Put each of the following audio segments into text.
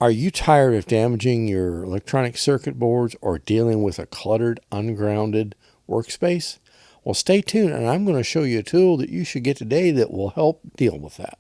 Are you tired of damaging your electronic circuit boards or dealing with a cluttered, ungrounded workspace? Well, stay tuned and I'm going to show you a tool that you should get today that will help deal with that.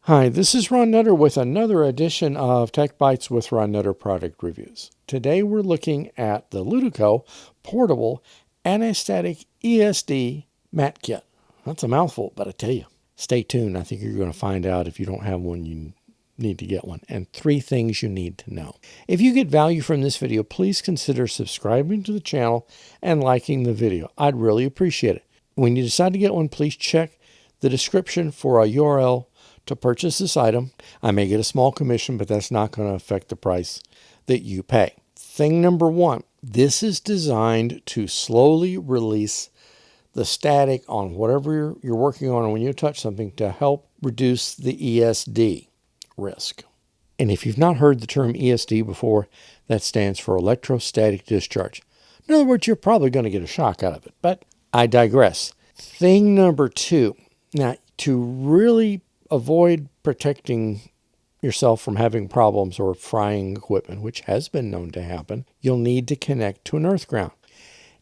Hi, this is Ron Nutter with another edition of TechBytes with Ron Nutter product reviews. Today we're looking at the Lutico portable anti-static ESD mat kit. That's a mouthful, but I tell you, stay tuned. I think you're going to find out if you don't have one, you need to get one. And 3 things you need to know. If you get value from this video, please consider subscribing to the channel and liking the video. I'd really appreciate it. When you decide to get one, please check the description for a URL to purchase this item. I may get a small commission, but that's not going to affect the price that you pay. Thing number 1, this is designed to slowly release the static on whatever you're working on when you touch something to help reduce the ESD risk. And if you've not heard the term ESD before, that stands for electrostatic discharge. In other words, you're probably going to get a shock out of it, but I digress. Thing number 2, now to really avoid protecting yourself from having problems or frying equipment, which has been known to happen, you'll need to connect to an earth ground.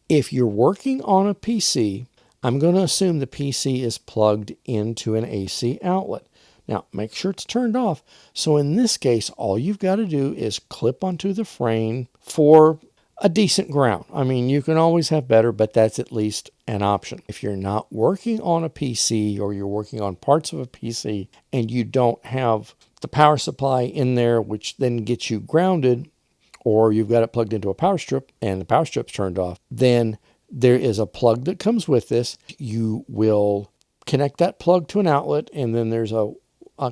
If you're working on a PC, I'm going to assume the PC is plugged into an AC outlet. Now, make sure it's turned off. So in this case, all you've got to do is clip onto the frame for a decent ground. I mean, you can always have better, but that's at least an option. If you're not working on a PC or you're working on parts of a PC and you don't have the power supply in there, which then gets you grounded, or you've got it plugged into a power strip and the power strip's turned off, then there is a plug that comes with this. You will connect that plug to an outlet, and then there's a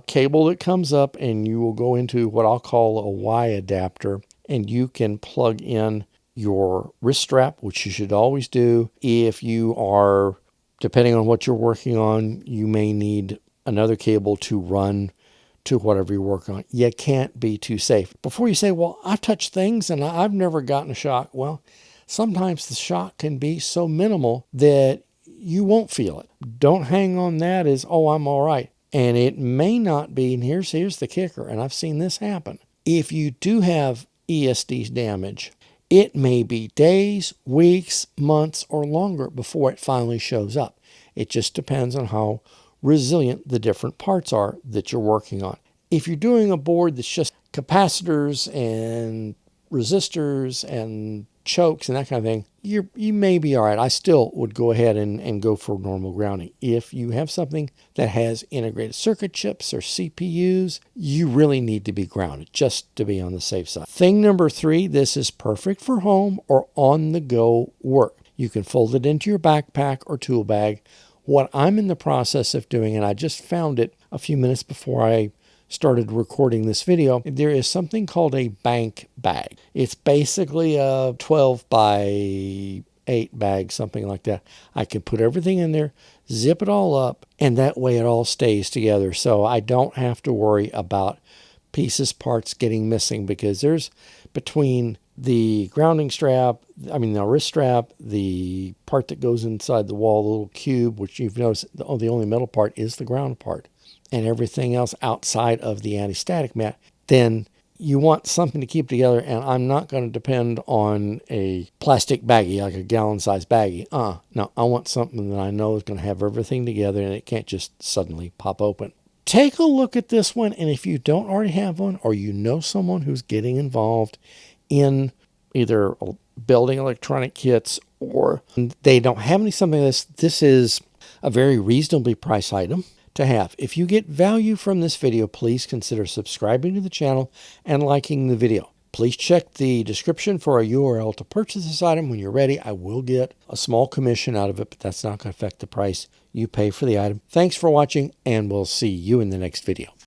cable that comes up, and you will go into what I'll call a Y adapter, and you can plug in your wrist strap, which you should always do. If you are, depending on what you're working on, you may need another cable to run to whatever you're working on. You can't be too safe. Before you say, well, I've touched things and I've never gotten a shock. Well, sometimes the shock can be so minimal that you won't feel it. Don't hang on that as, oh, I'm all right. And it may not be, and here's the kicker, and I've seen this happen. If you do have ESD damage, it may be days, weeks, months, or longer before it finally shows up. It just depends on how resilient the different parts are that you're working on. If you're doing a board that's just capacitors and resistors and chokes and that kind of thing, you may be all right. I still would go ahead and go for normal grounding. If you have something that has integrated circuit chips or CPUs, you really need to be grounded just to be on the safe side. Thing number 3, this is perfect for home or on-the-go work. You can fold it into your backpack or tool bag. What I'm in the process of doing, and I just found it a few minutes before I started recording this video, there is something called a bank bag. It's basically a 12 by 8 bag, something like that. I can put everything in there, zip it all up, and that way it all stays together. So I don't have to worry about pieces, parts getting missing, because there's between the grounding strap, the wrist strap, the part that goes inside the wall, the little cube, which you've noticed, the only metal part is the ground part, and everything else outside of the anti-static mat, then you want something to keep together. And I'm not going to depend on a plastic baggie, like a gallon-sized baggie. No, I want something that I know is going to have everything together and it can't just suddenly pop open. Take a look at this one, and if you don't already have one, or you know someone who's getting involved in either building electronic kits or they don't have something like this, this is a very reasonably priced item to have. If you get value from this video, please consider subscribing to the channel and liking the video. Please check the description for a URL to purchase this item. When you're ready, I will get a small commission out of it, but that's not going to affect the price you pay for the item. Thanks for watching, and we'll see you in the next video.